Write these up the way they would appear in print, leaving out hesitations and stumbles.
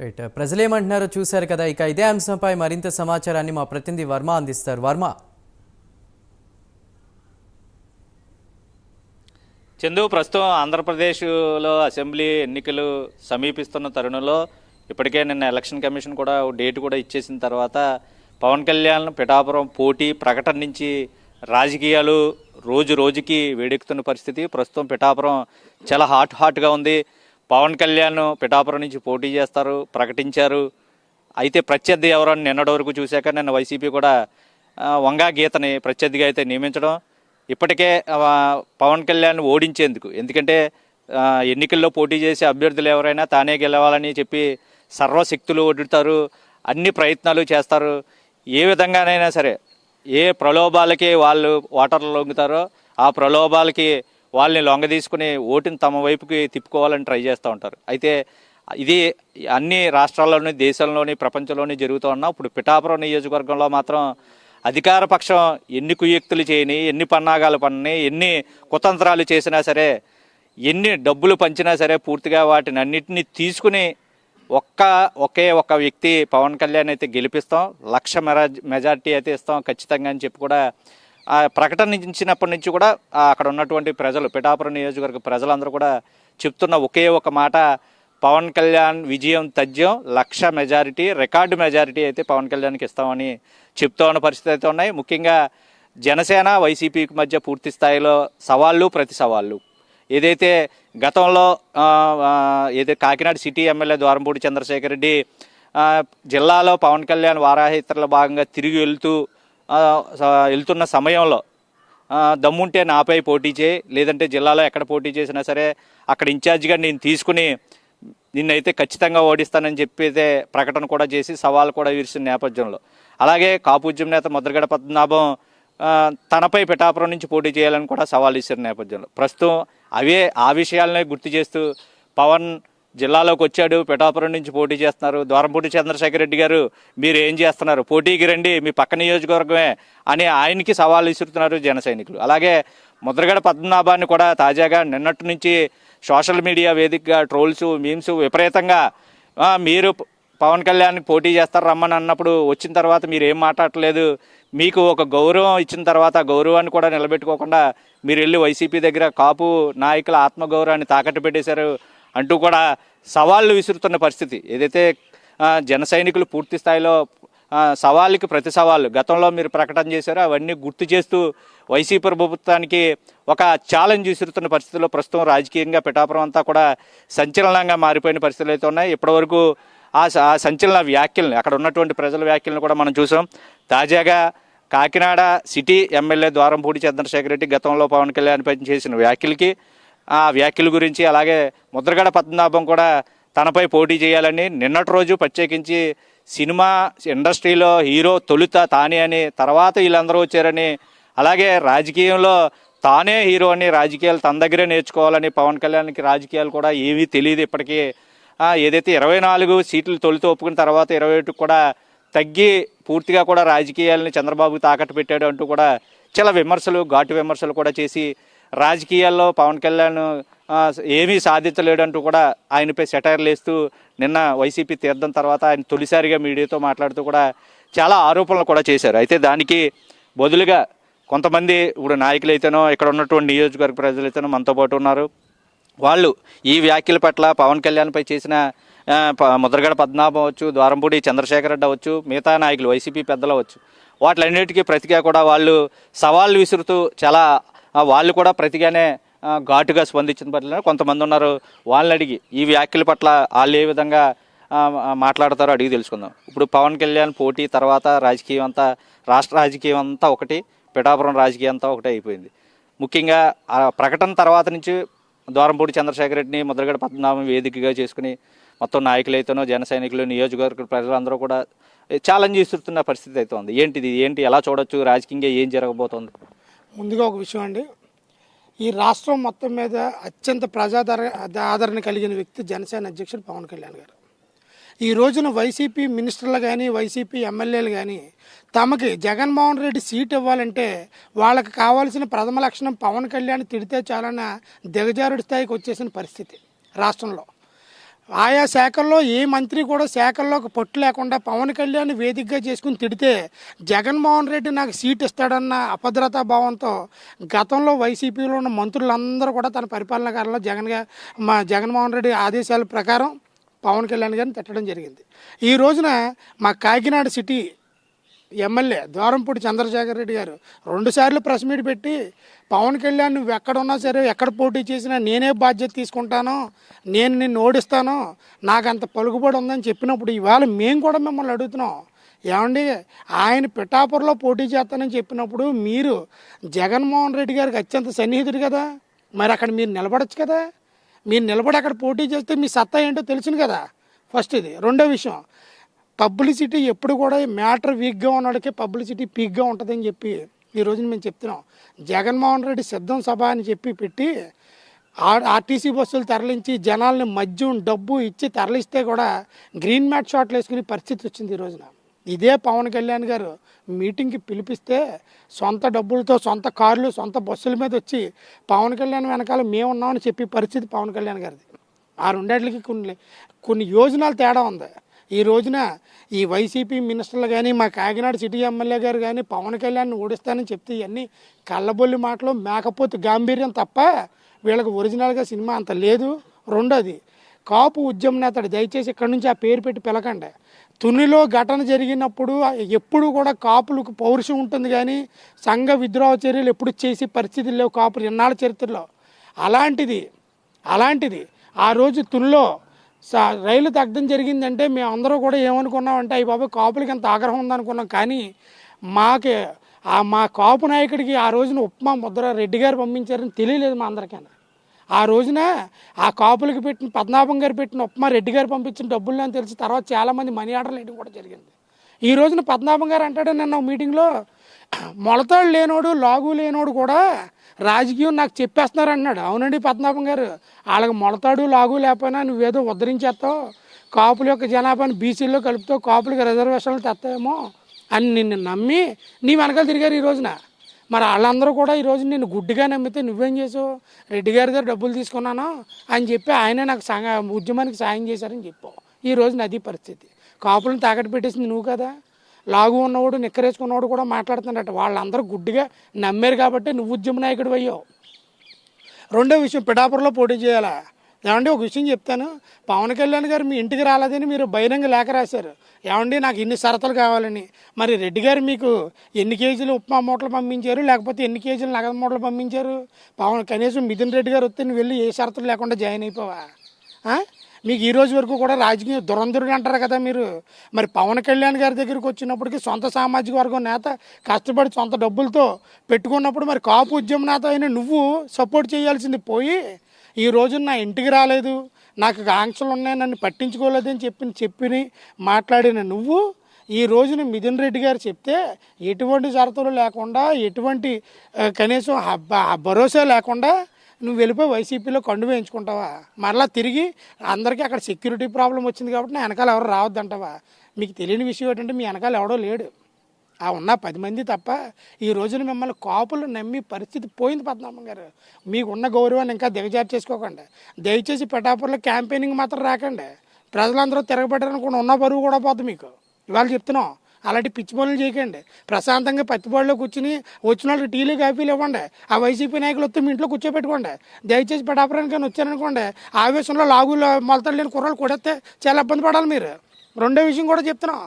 Right. ప్రజలేమంటున్నారో చూశారు కదా. ఇక ఇదే అంశంపై మరింత సమాచారాన్ని మా ప్రతినిధి వర్మ అందిస్తారు. వర్మ. చందు, ప్రస్తుతం ఆంధ్రప్రదేశ్లో అసెంబ్లీ ఎన్నికలు సమీపిస్తున్న తరుణంలో ఇప్పటికే నిన్న ఎలక్షన్ కమిషన్ కూడా డేట్ కూడా ఇచ్చేసిన తర్వాత పవన్ కళ్యాణ్ పిఠాపురం పోటీ ప్రకటన నుంచి రాజకీయాలు రోజు రోజుకి వేడెక్కుతున్న పరిస్థితి. ప్రస్తుతం పిఠాపురం చాలా హాట్గా ఉంది. పవన్ కళ్యాణ్ పిఠాపురం నుంచి పోటీ చేస్తారు ప్రకటించారు. అయితే ప్రత్యర్థి ఎవరని నిన్నటి వరకు చూశాక నిన్న వైసీపీ కూడా వంగా గీతని ప్రత్యర్థిగా అయితే నియమించడం, ఇప్పటికే పవన్ కళ్యాణ్ ఓడించేందుకు, ఎందుకంటే ఎన్నికల్లో పోటీ చేసే అభ్యర్థులు ఎవరైనా తానే గెలవాలని చెప్పి సర్వశక్తులు ఒడ్డుతారు, అన్ని ప్రయత్నాలు చేస్తారు. ఏ విధంగానైనా సరే ఏ ప్రలోభాలకి వాళ్ళు ఓటర్లు లొంగుతారో ఆ ప్రలోభాలకి వాళ్ళని లొంగ తీసుకుని ఓటుని తమ వైపుకి తిప్పుకోవాలని ట్రై చేస్తూ ఉంటారు. అయితే ఇది అన్ని రాష్ట్రాల్లోని, దేశంలోని, ప్రపంచంలోని జరుగుతూ ఉన్నా ఇప్పుడు పిఠాపురం నియోజకవర్గంలో మాత్రం అధికార పక్షం ఎన్ని కుయుక్తులు చేయని, ఎన్ని పన్నాగాలు పన్ని, ఎన్ని కుతంత్రాలు చేసినా సరే, ఎన్ని డబ్బులు పంచినా సరే పూర్తిగా వాటిని అన్నింటినీ తీసుకుని ఒకే ఒక వ్యక్తి పవన్ కళ్యాణ్ అయితే గెలిపిస్తాం, 1,00,000 మెజార్టీ అయితే ఇస్తాం ఖచ్చితంగా అని చెప్పి కూడా ప్రకటించినప్పటి నుంచి కూడా అక్కడ ఉన్నటువంటి ప్రజలు, పిఠాపురం నియోజకవర్గ ప్రజలందరూ కూడా చెప్తున్న ఒకే ఒక మాట, పవన్ కళ్యాణ్ విజయం తథ్యం, 1,00,000 మెజారిటీ, రికార్డు మెజారిటీ అయితే పవన్ కళ్యాణ్కి ఇస్తామని చెప్తా ఉన్న పరిస్థితి అయితే ఉన్నాయి. ముఖ్యంగా జనసేన వైసీపీకి మధ్య పూర్తి స్థాయిలో సవాళ్ళు ప్రతి సవాళ్ళు. ఏదైతే గతంలో కాకినాడ సిటీ ఎమ్మెల్యే ద్వారంపూడి చంద్రశేఖర్ రెడ్డి జిల్లాలో పవన్ కళ్యాణ్ వారాహిత్రలో భాగంగా తిరిగి వెళ్తున్న సమయంలో దమ్ముంటే నాపై పోటీ చేయి, లేదంటే జిల్లాలో ఎక్కడ పోటీ చేసినా సరే అక్కడ ఇన్ఛార్జిగా నేను తీసుకుని నిన్నైతే ఖచ్చితంగా ఓడిస్తానని చెప్పేదే ప్రకటన కూడా చేసి సవాల్ కూడా విరిసిన నేపథ్యంలో, అలాగే కాపుజ్యం నేత ముద్రగడ పద్మనాభం తనపై పిఠాపురం నుంచి పోటీ చేయాలని కూడా సవాల్ ఇచ్చిన నేపథ్యంలో ప్రస్తుతం ఆ విషయాలనే గుర్తు చేస్తూ పవన్ జిల్లాలోకి వచ్చాడు, పిఠాపురం నుంచి పోటీ చేస్తున్నారు, ద్వారంపూడి చంద్రశేఖర్ రెడ్డి గారు మీరు ఏం చేస్తున్నారు, పోటీకి రండి, మీ పక్క నియోజకవర్గమే అని ఆయనకి సవాల్ విసురుతున్నారు జన సైనికులు. అలాగే ముద్రగడ పద్మనాభాన్ని కూడా తాజాగా నిన్నటి నుంచి సోషల్ మీడియా వేదికగా ట్రోల్స్, మీమ్స్ విపరీతంగా, మీరు పవన్ కళ్యాణ్కి పోటీ చేస్తారు రమ్మని అన్నప్పుడు వచ్చిన తర్వాత మీరు ఏం మాట్లాడలేదు, మీకు ఒక గౌరవం ఇచ్చిన తర్వాత గౌరవాన్ని కూడా నిలబెట్టుకోకుండా మీరు వెళ్ళి వైసీపీ దగ్గర కాపు నాయకుల ఆత్మగౌరవాన్ని తాకట్టు పెట్టేశారు అంటూ కూడా సవాళ్ళు విసురుతున్న పరిస్థితి. ఏదైతే జన సైనికులు పూర్తి స్థాయిలో సవాళ్ళకి ప్రతి సవాళ్ళు గతంలో మీరు ప్రకటన చేశారో అవన్నీ గుర్తు చేస్తూ వైసీపీ ప్రభుత్వానికి ఒక ఛాలెంజ్ విసురుతున్న పరిస్థితుల్లో ప్రస్తుతం రాజకీయంగా పిఠాపురం అంతా కూడా సంచలనంగా మారిపోయిన పరిస్థితులు అయితే ఉన్నాయి. ఇప్పటివరకు ఆ సంచలన వ్యాఖ్యల్ని, అక్కడ ఉన్నటువంటి ప్రజల వ్యాఖ్యలను కూడా మనం చూసాం. తాజాగా కాకినాడ సిటీ ఎమ్మెల్యే ద్వారంపూడి చంద్రశేఖర్ రెడ్డి గతంలో పవన్ కళ్యాణ్ పై చేసిన వ్యాఖ్యలకి, ఆ వ్యాఖ్యల గురించి, అలాగే ముద్రగడ పద్మనాభం కూడా తనపై పోటీ చేయాలని నిన్నటి రోజు ప్రత్యేకించి సినిమా ఇండస్ట్రీలో హీరో తొలుత తానే అని, తర్వాత వీళ్ళందరూ వచ్చారని, అలాగే రాజకీయంలో తానే హీరో అని, రాజకీయాలు తన దగ్గరే నేర్చుకోవాలని, పవన్ కళ్యాణ్కి రాజకీయాలు కూడా ఏమీ తెలియదు ఇప్పటికీ, ఏదైతే 24 సీట్లు తొలుత ఒప్పుకున్న తర్వాత 21 కూడా తగ్గి పూర్తిగా కూడా రాజకీయాలని చంద్రబాబుకి తాకట్టు పెట్టాడు అంటూ కూడా చాలా విమర్శలు, ఘాటు విమర్శలు కూడా చేసి రాజకీయాల్లో పవన్ కళ్యాణ్ ఏమీ సాధించలేడు అంటూ కూడా ఆయనపై సెటైర్లు వేస్తూ నిన్న వైసీపీ తీర్థం తర్వాత ఆయన తొలిసారిగా మీడియాతో మాట్లాడుతూ కూడా చాలా ఆరోపణలు కూడా చేశారు. అయితే దానికి బదులుగా కొంతమంది ఇప్పుడు నాయకులైతేనో, ఇక్కడ ఉన్నటువంటి నియోజకవర్గ ప్రజలైతేనో మనతో పాటు ఉన్నారు. వాళ్ళు ఈ వ్యాఖ్యల పట్ల పవన్ కళ్యాణ్పై చేసిన ముద్రగడ పద్మనాభం అవచ్చు, ద్వారంపూడి చంద్రశేఖర్ రెడ్డి అవచ్చు, మిగతా నాయకులు వైసీపీ పెద్దలు అవచ్చు, వాటిలన్నిటికీ ప్రతిగా కూడా వాళ్ళు సవాళ్ళు విసురుతూ చాలా వాళ్ళు కూడా ప్రతిగానే ఘాటుగా స్పందించిన పట్ల కొంతమంది ఉన్నారు. వాళ్ళని అడిగి ఈ వ్యాఖ్యల పట్ల వాళ్ళు ఏ విధంగా మాట్లాడతారో అడిగి తెలుసుకుందాం. ఇప్పుడు పవన్ కళ్యాణ్ పోటీ తర్వాత రాజకీయం అంతా, రాష్ట్ర రాజకీయం అంతా ఒకటి, పిఠాపురం రాజకీయం అంతా ఒకటే అయిపోయింది. ముఖ్యంగా ఆ ప్రకటన తర్వాత నుంచి ద్వారంపూడి చంద్రశేఖర్ రెడ్డిని ముద్రగడ పద్మనాభం వేదికగా చేసుకుని మొత్తం నాయకులైతేనో, జన సైనికులు, నియోజకవర్గ ప్రజలందరూ కూడా ఛాలెంజ్ ఇస్తున్న పరిస్థితి అయితే ఉంది. ఏంటి ఎలా చూడొచ్చు, రాజకీయంగా ఏం జరగబోతోంది? ముందుగా ఒక విషయం అండి, ఈ రాష్ట్రం మొత్తం మీద అత్యంత ఆదరణ కలిగిన వ్యక్తి జనసేన అధ్యక్షుడు పవన్ కళ్యాణ్ గారు. ఈ రోజున వైసీపీ మినిస్టర్లు కానీ, వైసీపీ ఎమ్మెల్యేలు కానీ తమకి జగన్మోహన్ రెడ్డి సీట్ ఇవ్వాలంటే వాళ్ళకి కావాల్సిన ప్రథమ లక్షణం పవన్ కళ్యాణ్ తిడితే చాలన్న దిగజారుడి స్థాయికి వచ్చేసిన పరిస్థితి రాష్ట్రంలో. ఆయా శాఖల్లో ఏ మంత్రి కూడా శాఖల్లో ఒక పట్టు లేకుండా పవన్ కళ్యాణ్ వేదికగా చేసుకుని తిడితే జగన్మోహన్ రెడ్డి నాకు సీట్ ఇస్తాడన్న అభద్రతా భావంతో గతంలో వైసీపీలో ఉన్న మంత్రులందరూ కూడా తన పరిపాలనా కాలంలో జగన్మోహన్ రెడ్డి ఆదేశాల ప్రకారం పవన్ కళ్యాణ్ గారిని తిట్టడం జరిగింది. ఈ రోజున మా కాకినాడ సిటీ ఎమ్మెల్యే ద్వారంపూడి చంద్రశేఖర్ రెడ్డి గారు 2 సార్లు ప్రెస్ మీట్ పెట్టి పవన్ కళ్యాణ్ నువ్వు ఎక్కడున్నా సరే ఎక్కడ పోటీ చేసినా నేనే బాధ్యత తీసుకుంటాను, నేను నిన్ను ఓడిస్తాను, నాకు అంత పలుకుబడి ఉందని చెప్పినప్పుడు ఇవాళ మేము కూడా మిమ్మల్ని అడుగుతున్నాం, ఏమండి ఆయన పిఠాపురంలో పోటీ చేస్తానని చెప్పినప్పుడు మీరు జగన్మోహన్ రెడ్డి గారికి అత్యంత సన్నిహితుడు కదా, మరి అక్కడ మీరు నిలబడచ్చు కదా, మీరు నిలబడి అక్కడ పోటీ చేస్తే మీ సత్తా ఏంటో తెలుసును కదా. ఫస్ట్ ఇది. రెండో విషయం, పబ్లిసిటీ ఎప్పుడు కూడా మ్యాటర్ వీక్గా ఉన్నవాడికే పబ్లిసిటీ పీక్గా ఉంటుందని చెప్పి ఈ రోజున మేము చెప్తున్నాం. జగన్మోహన్ రెడ్డి సిద్ధం సభ అని చెప్పి పెట్టి ఆర్టీసీ బస్సులు తరలించి జనాల్ని మద్యం డబ్బు ఇచ్చి తరలిస్తే కూడా గ్రీన్ మ్యాట్ షాట్లు వేసుకునే పరిస్థితి వచ్చింది ఈ రోజున. ఇదే పవన్ కళ్యాణ్ గారు మీటింగ్కి పిలిపిస్తే సొంత డబ్బులతో సొంత కార్లు సొంత బస్సుల మీద వచ్చి పవన్ కళ్యాణ్ వెనకాల మేము ఉన్నామని చెప్పే పరిస్థితి పవన్ కళ్యాణ్ గారిది. ఆ రెండేళ్ళకి కొన్ని యోజనాలు తేడా ఉంది. ఈ రోజున ఈ వైసీపీ మినిస్టర్లు కానీ మా కాకినాడ సిటీ ఎమ్మెల్యే గారు కానీ పవన్ కళ్యాణ్ ఓడిస్తానని చెప్తే ఇవన్నీ కళ్ళబొల్లి మాటలు, మేకపోతే గాంభీర్యం తప్ప వీళ్ళకి ఒరిజినల్గా సినిమా అంత లేదు. రెండోది, కాపు ఉద్యమ నేతడు, దయచేసి ఇక్కడి నుంచి ఆ పేరు పెట్టి పిలకండి. తునిలో ఘటన జరిగినప్పుడు ఎప్పుడు కూడా కాపులకు పౌరుషం ఉంటుంది కానీ సంఘ విద్రోహ చర్యలు ఎప్పుడు చేసే పరిస్థితులు లేవు కాపులు ఇన్నాళ్ళ చరిత్రలో. అలాంటిది ఆ రోజు తునిలో రైలు దగ్ధం జరిగిందంటే మేము అందరూ కూడా ఏమనుకున్నామంటే అయ్యి బాబు కాపులకి ఎంత ఆగ్రహం ఉందనుకున్నాం. కానీ మా కాపు నాయకుడికి ఆ రోజున ఉప్మా ముద్ర రెడ్డి గారు పంపించారని తెలియలేదు మా అందరికైనా. ఆ రోజున ఆ కాపులకి పెట్టిన పద్మనాభం గారు పెట్టిన ఉప్మా రెడ్డి గారు పంపించిన డబ్బులు అని తెలిసి తర్వాత చాలామంది మనీ ఆర్డర్లు వేయడం కూడా జరిగింది. ఈ రోజున పద్మనాభం గారు అంటాడు నిన్న మీటింగ్లో, మొలతాడు లేనోడు లాగు లేనోడు కూడా రాజకీయం నాకు చెప్పేస్తున్నారు అన్నాడు. అవునండి పద్మనాభం గారు, వాళ్ళకి మొలతాడు లాగు లేకపోయినా నువ్వేదో ఉద్ధరించేస్తావు, కాపుల యొక్క జనాభాని బీసీల్లో కలుపుతావు, కాపులకి రిజర్వేషన్లు తెస్తాయేమో అని నిన్ను నమ్మి నీ వెనకాల తిరిగారు ఈ రోజున. మరి వాళ్ళందరూ కూడా ఈరోజు నేను గుడ్డిగా నమ్మితే నువ్వేం చేసావు, రెడ్డి గారి దగ్గర డబ్బులు తీసుకున్నాను అని చెప్పి ఆయనే నాకు ఉద్యమానికి సాయం చేశారని చెప్పావు. ఈ రోజున అది పరిస్థితి. కాపులను తాకట్టు పెట్టేసింది నువ్వు కదా. లాగు ఉన్నవాడు నిక్కరేసుకున్నవాడు కూడా మాట్లాడుతున్నాడట. వాళ్ళందరూ గుడ్డిగా నమ్మారు కాబట్టి నువ్వు ఉద్యమ నాయకుడు అయ్యావు. రెండో విషయం, పిఠాపురంలో పోటీ చేయాలా. ఏమండి ఒక విషయం చెప్తాను, పవన్ కళ్యాణ్ గారు మీ ఇంటికి రాలేదని మీరు బహిరంగ లేఖ రాశారు. ఏమండి నాకు ఇన్ని షరతులు కావాలని. మరి రెడ్డి గారు మీకు ఎన్ని కేజీలు ఉప్మా మూటలు పంపించారు, లేకపోతే ఎన్ని కేజీలు నగదు మూటలు పంపించారు? కనీసం మిథున్ రెడ్డి గారు వస్తే నువ్వు వెళ్ళి ఏ షరతులు లేకుండా జాయిన్ అయిపోవా? మీకు ఈ రోజు వరకు కూడా రాజకీయ దురంధరుడు అంటారు కదా మీరు. మరి పవన్ కళ్యాణ్ గారి దగ్గరికి వచ్చినప్పటికీ సొంత సామాజిక వర్గం నేత కష్టపడి సొంత డబ్బులతో పెట్టుకున్నప్పుడు మరి కాపు ఉద్యమ నేత అయిన నువ్వు సపోర్ట్ చేయాల్సింది పోయి ఈ రోజు నా ఇంటికి రాలేదు, నాకు ఆంక్షలు ఉన్నాయి, నన్ను పట్టించుకోలేదని చెప్పి మాట్లాడిన నువ్వు ఈ రోజున మిథున్ రెడ్డి గారు చెప్తే ఎటువంటి షరతులు లేకుండా ఎటువంటి కనీసం భరోసా లేకుండా నువ్వు వెళ్ళిపోయి వైసీపీలో కండు వేయించుకుంటావా? మరలా తిరిగి అందరికీ అక్కడ సెక్యూరిటీ ప్రాబ్లం వచ్చింది కాబట్టి నా వెనకాల ఎవరు రావద్దంటావా? మీకు తెలియని విషయం ఏంటంటే మీ వెనకాల ఎవడో లేడు, ఉన్న 10 మంది తప్ప. ఈ రోజున మిమ్మల్ని కాపులు నమ్మి పరిస్థితి పోయింది పద్మనాభం గారు. మీకున్న గౌరవాన్ని ఇంకా దిగజారు చేసుకోకండి. దయచేసి పిఠాపురంలో క్యాంపెయినింగ్ మాత్రం రాకండి. ప్రజలందరూ తిరగబెట్టారనుకుని ఉన్న బరువు కూడా పోతుంది మీకు. ఇవాళ చెప్తున్నాం, అలాంటి పిచ్చి పనులు చేయకండి. ప్రశాంతంగా పత్తిపాడులో కూర్చుని వచ్చిన వాళ్ళకి టీలు కాఫీలు ఇవ్వండి. ఆ వైసీపీ నాయకులు వస్తే మీ ఇంట్లో కూర్చోబెట్టుకోండి. దయచేసి పిఠాపురానికి కానీ వచ్చారనుకోండి, ఆవేశంలో లాగులు మొలతలు లేని కుర్రాలు కొడితే చాలా ఇబ్బంది పడాలి మీరు. రెండో విషయం కూడా చెప్తున్నాం,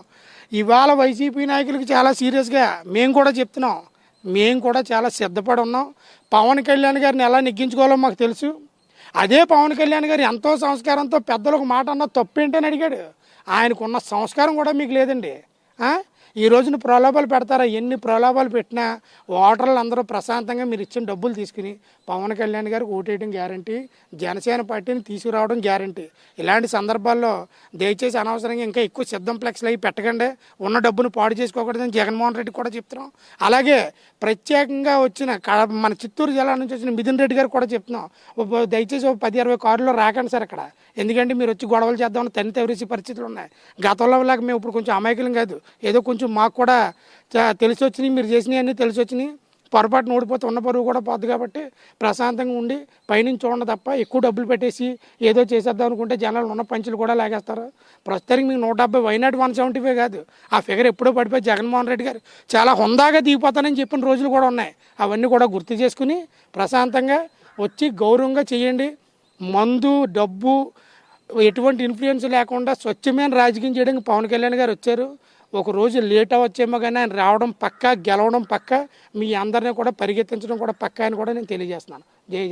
ఇవాళ వైసీపీ నాయకులకి చాలా సీరియస్గా మేము కూడా చెప్తున్నాం, మేము కూడా చాలా సిద్ధపడి ఉన్నాం. పవన్ కళ్యాణ్ గారిని ఎలా నెగ్గించుకోవాలో మాకు తెలుసు. అదే పవన్ కళ్యాణ్ గారు ఎంతో సంస్కారంతో పెద్దలకు మాట అన్న తప్పేంటని అడిగాడు. ఆయనకున్న సంస్కారం కూడా మీకు లేదండి. ఈ రోజున ప్రలోభాలు పెడతారా? ఎన్ని ప్రలోభాలు పెట్టినా ఓటర్లు అందరూ ప్రశాంతంగా మీరు ఇచ్చిన డబ్బులు తీసుకుని పవన్ కళ్యాణ్ గారికి ఓటేయడం గ్యారంటీ, జనసేన పార్టీని తీసుకురావడం గ్యారంటీ. ఇలాంటి సందర్భాల్లో దయచేసి అనవసరంగా ఇంకా ఎక్కువ సిద్ధం ఫ్లెక్స్లు అవి పెట్టకండి, ఉన్న డబ్బును పాడు చేసుకోకూడదని జగన్మోహన్ రెడ్డి కూడా చెప్తున్నాం. అలాగే ప్రత్యేకంగా వచ్చిన మన చిత్తూరు జిల్లా నుంచి వచ్చిన మిథున్ రెడ్డి గారు కూడా చెప్తున్నాం, దయచేసి 10-20 కారులో రాకండి సార్ ఇక్కడ. ఎందుకంటే మీరు వచ్చి గొడవలు చేద్దామని తని తెవరేసే పరిస్థితులు ఉన్నాయి. గతంలో లాగా మేము ఇప్పుడు కొంచెం అమాయకులం కాదు, ఏదో కొంచెం మాకు కూడా తెలిసి వచ్చినాయి, మీరు చేసినవి అన్నీ తెలిసి వచ్చినాయి. పొరపాటున ఓడిపోతే ఉన్న పరువు కూడా పోద్ది కాబట్టి ప్రశాంతంగా ఉండి పైనుంచి చూడండి తప్ప ఎక్కువ డబ్బులు పెట్టేసి ఏదో చేసేద్దాం అనుకుంటే జనాలు ఉన్న పంచులు కూడా లాగేస్తారు. ప్రస్తుతానికి మీకు 170 వైనాట్ 175 కాదు, ఆ ఫిగర్ ఎప్పుడో పడిపోయి జగన్మోహన్ రెడ్డి గారు చాలా హుందాగా దిగిపోతానని చెప్పిన రోజులు కూడా ఉన్నాయి. అవన్నీ కూడా గుర్తు చేసుకుని ప్రశాంతంగా వచ్చి గౌరవంగా చేయండి. మందు డబ్బు ఎటువంటి ఇన్ఫ్లుయెన్స్ లేకుండా స్వచ్ఛమైన రాజకీయం చేయడానికి పవన్ కళ్యాణ్ గారు వచ్చారు. ఒక రోజు లేట్ అవ్వచ్చేమో కానీ ఆయన రావడం పక్కా, గెలవడం పక్కా, మీ అందరినీ కూడా పరిగెత్తించడం కూడా పక్కా అని కూడా నేను తెలియజేస్తున్నాను. జై జగన్.